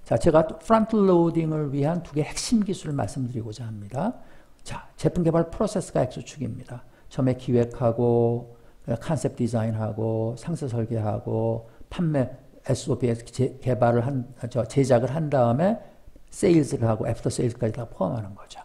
자, 제가 프론트 로딩을 위한 두 개 핵심 기술을 말씀드리고자 합니다. 자, 제품 개발 프로세스가 X축입니다. 처음에 기획하고, 컨셉 디자인하고, 상세 설계하고, 판매, SOP 개발을 제작을 한 다음에 세일즈를 하고, 애프터 세일즈까지 다 포함하는 거죠.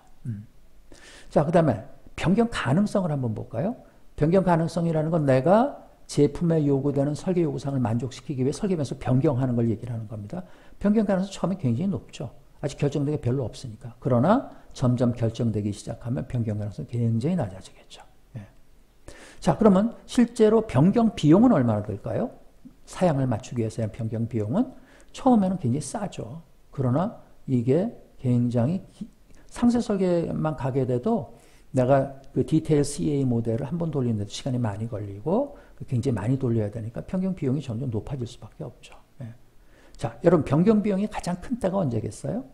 자, 그 다음에 변경 가능성을 한번 볼까요? 변경 가능성이라는 건 내가 제품에 요구되는 설계 요구사항을 만족시키기 위해 설계면서 변경하는 걸 얘기를 하는 겁니다. 변경 가능성 처음에 굉장히 높죠. 아직 결정된 게 별로 없으니까. 그러나 점점 결정되기 시작하면 변경 가능성이 굉장히 낮아지겠죠. 예. 자, 그러면 실제로 변경 비용은 얼마나 들까요? 사양을 맞추기 위해서 변경 비용은 처음에는 굉장히 싸죠. 그러나 이게 굉장히 상세 설계만 가게 돼도 내가 그 디테일 CA 모델을 한 번 돌리는데도 시간이 많이 걸리고 굉장히 많이 돌려야 되니까 변경 비용이 점점 높아질 수밖에 없죠. 예. 자, 여러분 변경 비용이 가장 큰 때가 언제겠어요?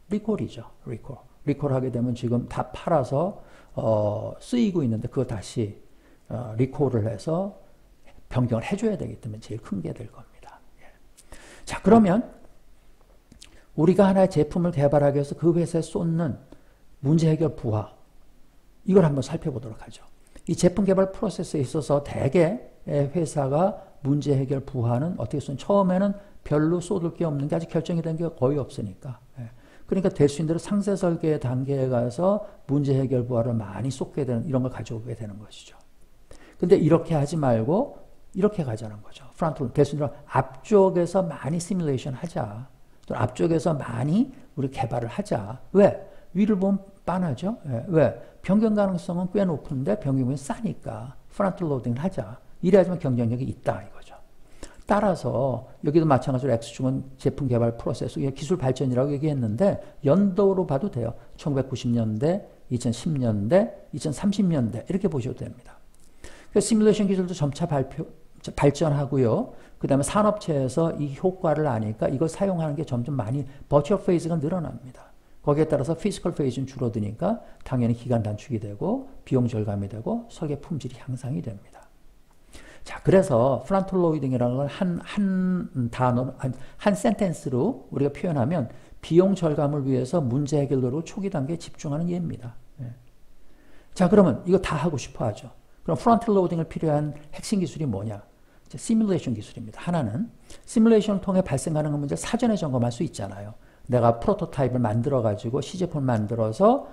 리콜이죠. 리콜. 리콜하게 되면 지금 다 팔아서 쓰이고 있는데 그거 다시 리콜을 해서 변경을 해줘야 되기 때문에 제일 큰 게 될 겁니다. 예. 자, 그러면 우리가 하나의 제품을 개발하기 위해서 그 회사에 쏟는 문제 해결 부하 이걸 한번 살펴보도록 하죠. 이 제품 개발 프로세스에 있어서 대개 회사가 문제 해결 부하는 어떻게 쏘면 처음에는 별로 쏟을 게 없는 게 아직 결정이 된 게 거의 없으니까. 그러니까 될 수 있는 대로 상세 설계 단계에 가서 문제 해결 부하를 많이 쏟게 되는 이런 걸 가져오게 되는 것이죠. 근데 이렇게 하지 말고 이렇게 가자는 거죠. 프론트 될 수 있는 대로 앞쪽에서 많이 시뮬레이션 하자. 또 앞쪽에서 많이 우리 개발을 하자. 왜? 위를 보면 빤하죠. 왜? 변경 가능성은 꽤 높은데 변경이 싸니까 프론트 로딩을 하자. 이래야지만 경쟁력이 있다 이거죠. 따라서 여기도 마찬가지로 X축은 제품 개발 프로세스, 기술 발전이라고 얘기했는데 연도로 봐도 돼요. 1990년대, 2010년대, 2030년대 이렇게 보셔도 됩니다. 그래서 시뮬레이션 기술도 점차 발전하고요. 그 다음에 산업체에서 이 효과를 아니까 이걸 사용하는 게 점점 많이 버추얼 페이즈가 늘어납니다. 거기에 따라서 피지컬 페이즈는 줄어드니까 당연히 기간 단축이 되고 비용 절감이 되고 설계 품질이 향상이 됩니다. 자, 그래서 프론트 로딩이라는 걸 한 단어로, 한 센텐스로 우리가 표현하면 비용 절감을 위해서 문제 해결로 초기 단계에 집중하는 예입니다. 예. 자, 그러면 이거 다 하고 싶어 하죠. 그럼 프론트 로딩을 필요한 핵심 기술이 뭐냐? 시뮬레이션 기술입니다. 하나는 시뮬레이션을 통해 발생 가능한 문제를 사전에 점검할 수 있잖아요. 내가 프로토타입을 만들어가지고 시제품을 만들어서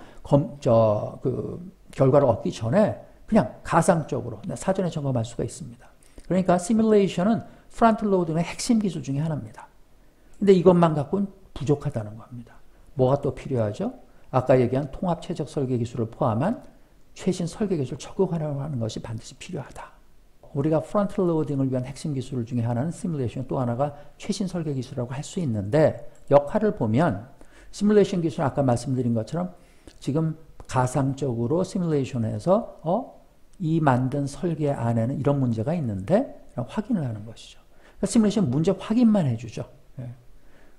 결과를 얻기 전에 그냥 가상적으로 사전에 점검할 수가 있습니다. 그러니까 시뮬레이션은 프론트 로딩의 핵심 기술 중에 하나입니다. 근데 이것만 갖고는 부족하다는 겁니다. 뭐가 또 필요하죠? 아까 얘기한 통합 최적 설계 기술을 포함한 최신 설계 기술을 적용하는 것이 반드시 필요하다. 우리가 프론트 로딩을 위한 핵심 기술 중에 하나는 시뮬레이션, 또 하나가 최신 설계 기술이라고 할 수 있는데 역할을 보면 시뮬레이션 기술은 아까 말씀드린 것처럼 지금 가상적으로 시뮬레이션에서 이 만든 설계 안에는 이런 문제가 있는데 확인을 하는 것이죠. 그러니까 시뮬레이션 문제 확인만 해주죠. 예.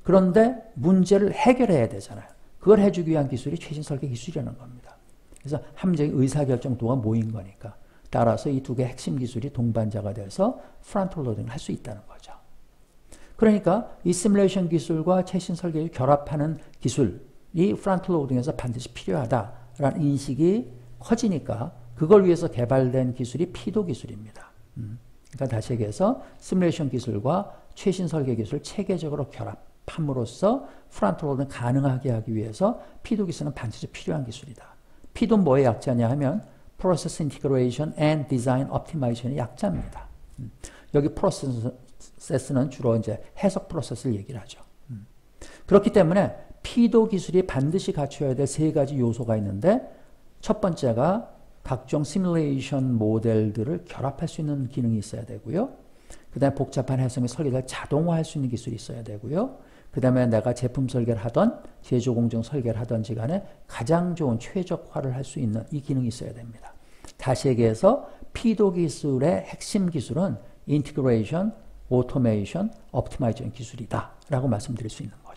그런데 문제를 해결해야 되잖아요. 그걸 해주기 위한 기술이 최신 설계 기술이라는 겁니다. 그래서 함정의 의사결정도가 모인 거니까. 따라서 이 두 개 핵심 기술이 동반자가 돼서 프론트 로딩을 할 수 있다는 거죠. 그러니까 이 시뮬레이션 기술과 최신 설계를 결합하는 기술이 프론트 로딩에서 반드시 필요하다라는 인식이 커지니까 그걸 위해서 개발된 기술이 피도 기술입니다. 그러니까 다시 얘기해서 시뮬레이션 기술과 최신 설계 기술을 체계적으로 결합함으로써 프론트 로딩을 가능하게 하기 위해서 피도 기술은 반드시 필요한 기술이다. 피도는 뭐의 약자냐 하면 Process Integration and Design Optimization의 약자입니다. 여기 프로세스는 주로 이제 해석 프로세스를 얘기를 하죠. 그렇기 때문에 피도 기술이 반드시 갖춰야 될 세 가지 요소가 있는데 첫 번째가 각종 시뮬레이션 모델들을 결합할 수 있는 기능이 있어야 되고요. 그 다음에 복잡한 해석의 설계를 자동화할 수 있는 기술이 있어야 되고요. 그 다음에 내가 제품 설계를 하던 제조 공정 설계를 하던지 간에 가장 좋은 최적화를 할 수 있는 이 기능이 있어야 됩니다. 다시 얘기해서 피도 기술의 핵심 기술은 인티그레이션, 오토메이션, 옵티마이제이션 기술이다 라고 말씀드릴 수 있는 겁니다.